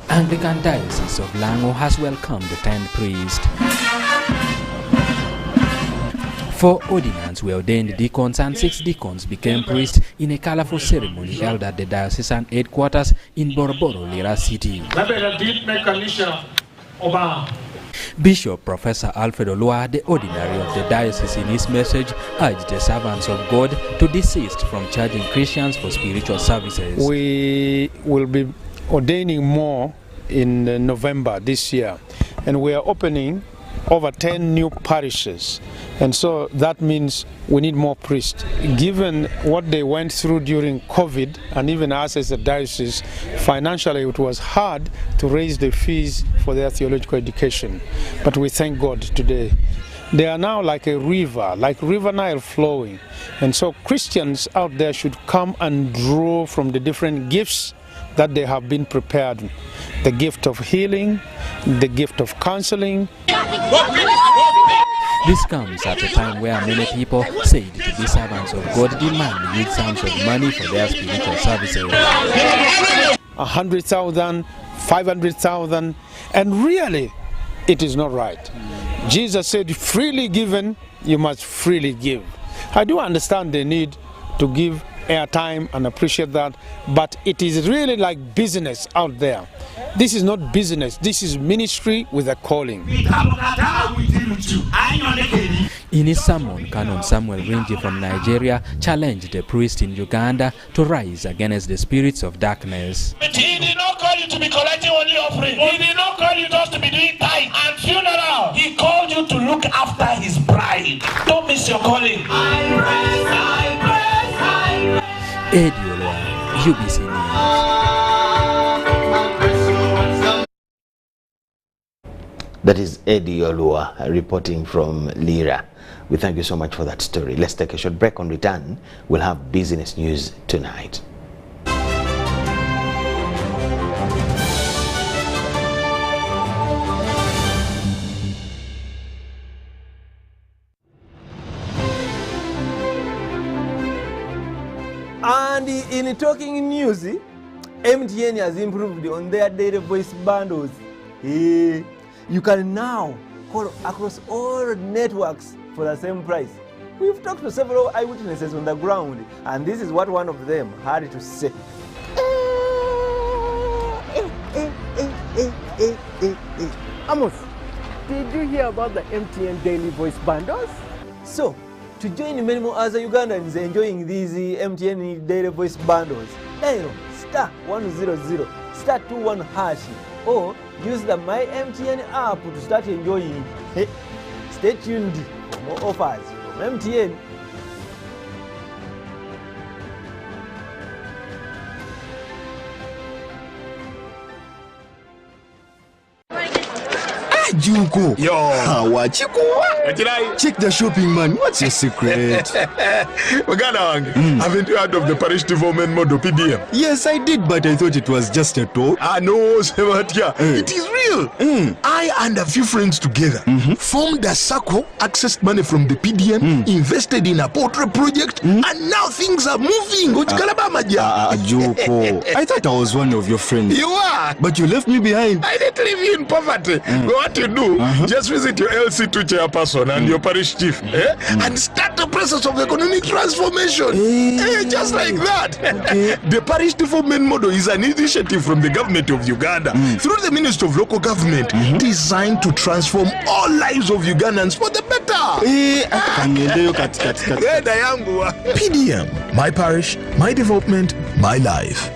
Anglican Diocese of Lango has welcomed the 10 priests. 4 ordinands were ordained deacons and 6 deacons became priests in a colorful ceremony held at the diocesan headquarters in Boroboro, Lira City. Bishop Professor Alfred Olua, the ordinary of the diocese, in his message urged the servants of God to desist from charging Christians for spiritual services. We will be ordaining more in November this year, and we are opening over 10 new parishes, and so that means we need more priests. Given what they went through during COVID, and even us as a diocese, financially it was hard to raise the fees for their theological education, but we thank God today. They are now like a river, like River Nile flowing, and so Christians out there should come and draw from the different gifts that they have been prepared. The gift of healing, the gift of counseling. This comes at a time where many people said to be servants of God demand huge sums of money for their spiritual services. 100,000, 500,000, and really it is not right. Jesus said, freely given, you must freely give. I do understand the need to give airtime and appreciate that, but it is really like business out there. This is not business, this is ministry with a calling. In his sermon, Canon Samuel Rinji from Nigeria challenged the priest in Uganda to rise against the spirits of darkness. But he did not call you to be collecting only offering. He did not call you just to be doing tithe and funeral. He called you to look after his bride. Don't miss your calling. Eddie Olwa, UBC News. That is Eddie Olua reporting from Lira. We thank you so much for that story. Let's take a short break. On return, we'll have business news tonight. And in talking news, MTN has improved on their data voice bundles. You can now call across all networks for the same price. We've talked to several eyewitnesses on the ground, and this is what one of them had to say. Amos, did you hear about the MTN daily voice bundles? So, to join many more other Ugandans enjoying these MTN daily voice bundles, dial *100 *21# or use the My MTN app to start enjoying. Stay tuned for more offers from MTN. Juko. Yo. Check the shopping, man. What's your secret? Haven't you heard of the parish development model, PDM? Yes, I did, but I thought it was just a talk. No, Sebatia. It is real. I and a few friends together formed a circle, accessed money from the PDM, invested in a portrait project, and now things are moving. Juko. I thought I was one of your friends. You are. But you left me behind. I didn't leave you in poverty. What you do, just visit your LC2 chairperson and your parish chief and start the process of economic transformation. Just like that. The parish development model is an initiative from the government of Uganda through the Ministry of Local Government designed to transform all lives of Ugandans for the better. PDM, my parish, my development, my life.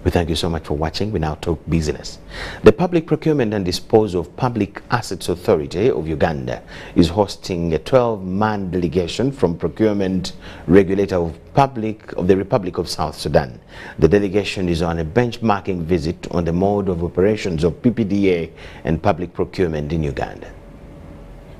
We thank you so much for watching. We now talk business. The Public Procurement and Disposal of Public Assets Authority of Uganda is hosting a 12-man delegation from Procurement Regulator of the Republic of South Sudan. The delegation is on a benchmarking visit on the mode of operations of PPDA and public procurement in Uganda.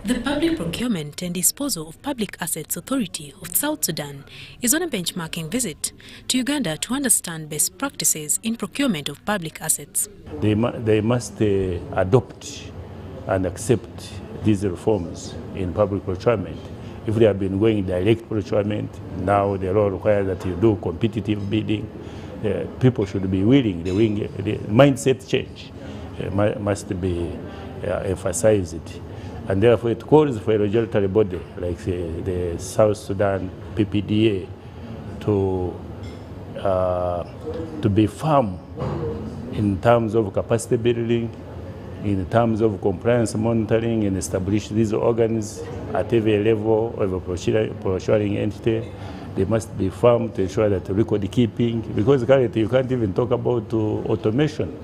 The Public Procurement and Disposal of Public Assets Authority of South Sudan is on a benchmarking visit to Uganda to understand best practices in procurement of public assets. They must adopt and accept these reforms in public procurement. If they have been going direct procurement, now the law requires that you do competitive bidding. People should be willing. The mindset change must be emphasized. And therefore it calls for a regulatory body like the South Sudan PPDA to be firm in terms of capacity building, in terms of compliance monitoring, and establish these organs at every level of a procuring entity. They must be firm to ensure that record keeping, because currently you can't even talk about automation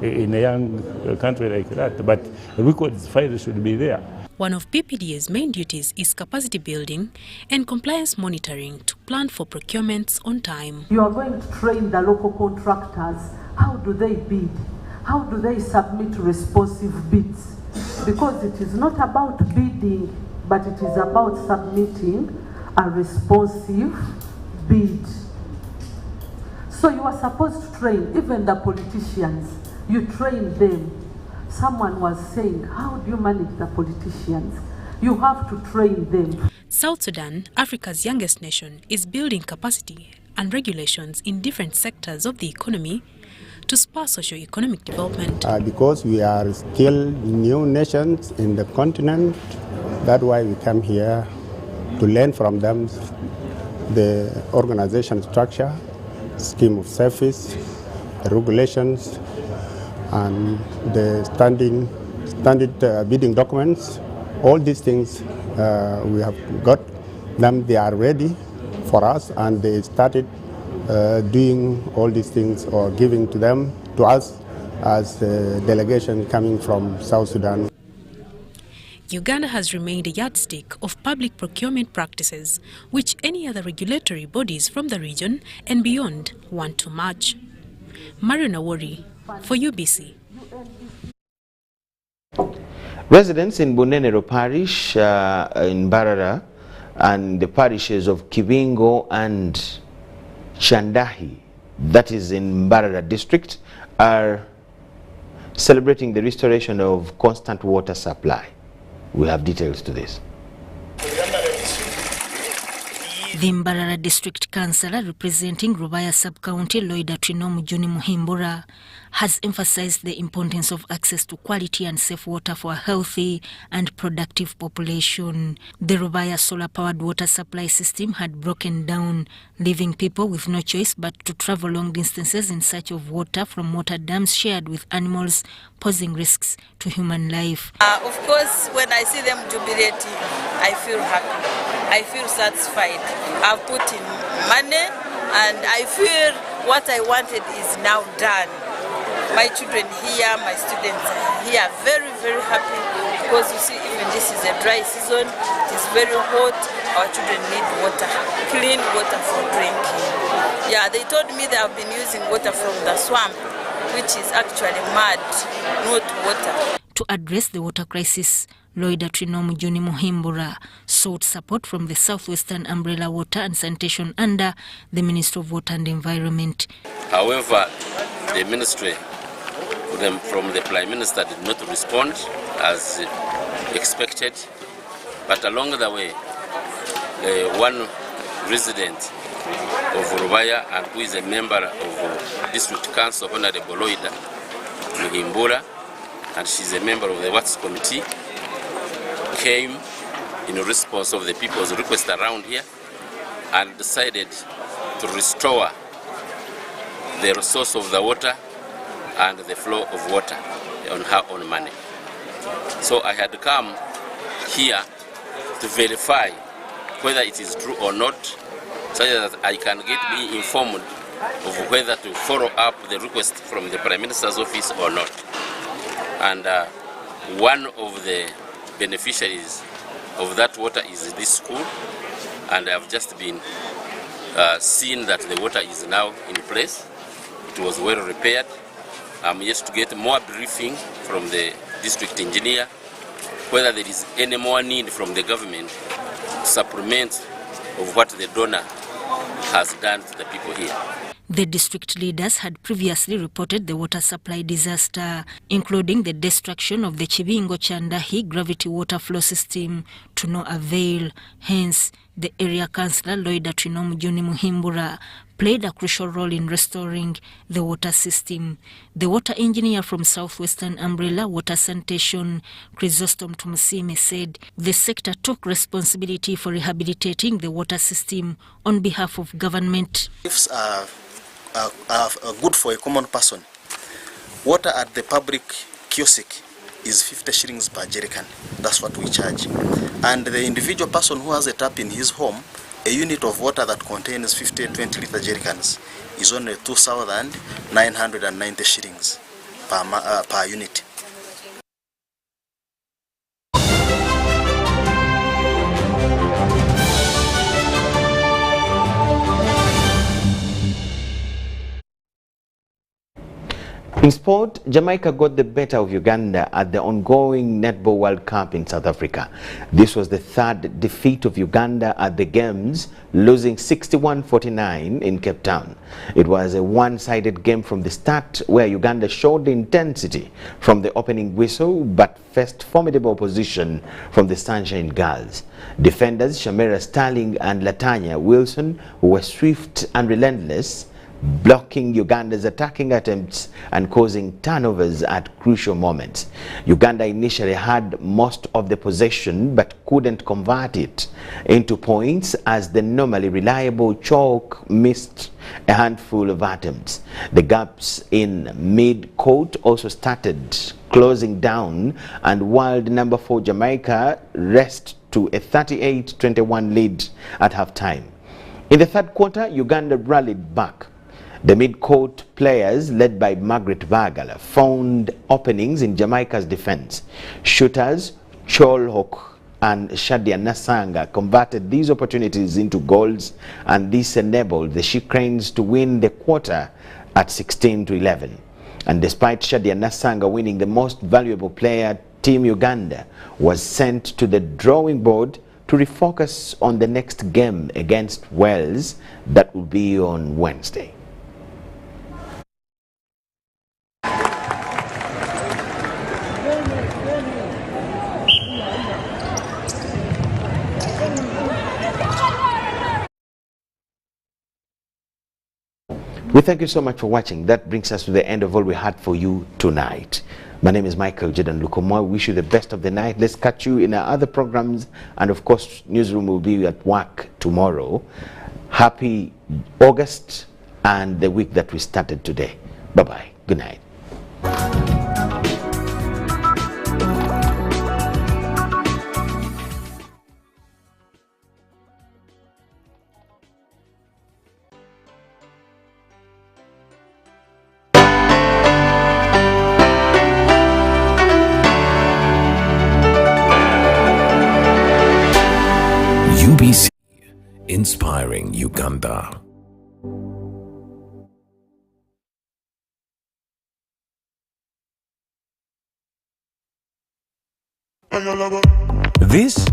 in a young country like that, but records files should be there. One of PPDA's main duties is capacity building and compliance monitoring to plan for procurements on time. You are going to train the local contractors. How do they bid? How do they submit responsive bids? Because it is not about bidding, but it is about submitting a responsive bid. So you are supposed to train even the politicians. You train them. Someone was saying, how do you manage the politicians? You have to train them. South Sudan, Africa's youngest nation, is building capacity and regulations in different sectors of the economy to spur socio-economic development. Because we are still new nations in the continent, that's why we come here to learn from them the organization structure, scheme of service, the regulations, and the standard bidding documents. All these things we have got them, they are ready for us, and they started doing all these things or giving to us as a delegation coming from South Sudan. Uganda has remained a yardstick of public procurement practices which any other regulatory bodies from the region and beyond want to match. Marion Awori for UBC. Residents in Bunenero Parish in Barara and the parishes of Kibingo and Chandahi, that is in Barara district, are celebrating the restoration of constant water supply. We have details to this. The Mbarara District Councillor representing Rubaya Sub-County, Loida Trinomu Juni Muhimbura, has emphasized the importance of access to quality and safe water for a healthy and productive population. The Rubaya solar-powered water supply system had broken down, leaving people with no choice but to travel long distances in search of water from water dams shared with animals, posing risks to human life. Of course, when I see them jubilating, I feel happy. I feel satisfied. I've put in money and I feel what I wanted is now done. My children here, my students here are very, very happy because you see, even this is a dry season, it is very hot, our children need water, clean water for drinking. Yeah, they told me they have been using water from the swamp, which is actually mud, not water. To address the water crisis, Loida Trinomu Juni Muhimbura sought support from the Southwestern Umbrella Water and Sanitation under the Ministry of Water and Environment. However, the ministry from the Prime Minister did not respond as expected, but along the way, one resident of Rubaya and who is a member of District Council, Honorable Loida Muhimbura, and she's a member of the Works Committee, came in response of the people's request around here and decided to restore the resource of the water and the flow of water on her own money. So I had come here to verify whether it is true or not, so that I can be informed of whether to follow up the request from the Prime Minister's office or not. And one of the beneficiaries of that water is this school, and I have just been seeing that the water is now in place. It was well repaired. I'm yet to get more briefing from the district engineer whether there is any more need from the government to supplement of what the donor has done to the people here. The district leaders had previously reported the water supply disaster, including the destruction of the Chibingo Chandahi gravity water flow system, to no avail. Hence, the area councillor Loida Trinomu Juni Muhimbura played a crucial role in restoring the water system. The water engineer from Southwestern Umbrella Water Sanitation, Chrysostom Tumusime, said the sector took responsibility for rehabilitating the water system on behalf of government. Ifs are good for a common person. Water at the public kiosk is 50 shillings per jerrycan. That's what we charge. And the individual person who has a tap in his home, a unit of water that contains 50 and 20 litre jerrycans is only 2,990 shillings per unit. In sport, Jamaica got the better of Uganda at the ongoing Netball World Cup in South Africa. This was the third defeat of Uganda at the Games, losing 61-49 in Cape Town. It was a one-sided game from the start, where Uganda showed intensity from the opening whistle but faced formidable opposition from the Sunshine Girls. Defenders Shamera Starling and Latanya Wilson were swift and relentless, blocking Uganda's attacking attempts and causing turnovers at crucial moments. Uganda initially had most of the possession but couldn't convert it into points as the normally reliable Chalk missed a handful of attempts. The gaps in mid-court also started closing down, and world number 4 Jamaica rest to a 38-21 lead at halftime. In the third quarter, Uganda rallied back. The mid-court players, led by Margaret Bagala, found openings in Jamaica's defense. Shooters Cholhok and Shadia Nasanga converted these opportunities into goals, and this enabled the She Cranes to win the quarter at 16-11. And despite Shadia Nasanga winning the most valuable player, Team Uganda was sent to the drawing board to refocus on the next game against Wales that will be on Wednesday. We thank you so much for watching. That brings us to the end of all we had for you tonight. My name is Michael Jordan Lukomo. I wish you the best of the night. Let's catch you in our other programs. And of course, Newsroom will be at work tomorrow. Happy August and the week that we started today. Bye-bye. Good night. UBC, inspiring Uganda. This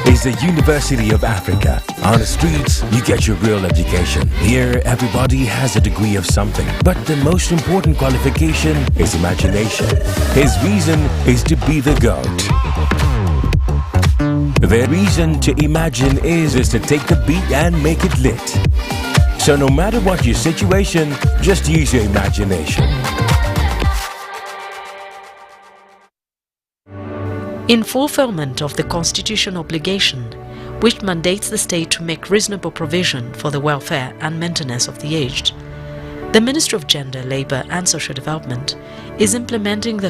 is the University of Africa. On the streets, you get your real education. Here, everybody has a degree of something. But the most important qualification is imagination. His reason is to be the GOAT. The reason to imagine is to take the beat and make it lit. So no matter what your situation, just use your imagination. In fulfillment of the Constitution obligation, which mandates the state to make reasonable provision for the welfare and maintenance of the aged, the Ministry of Gender, Labour and Social Development is implementing the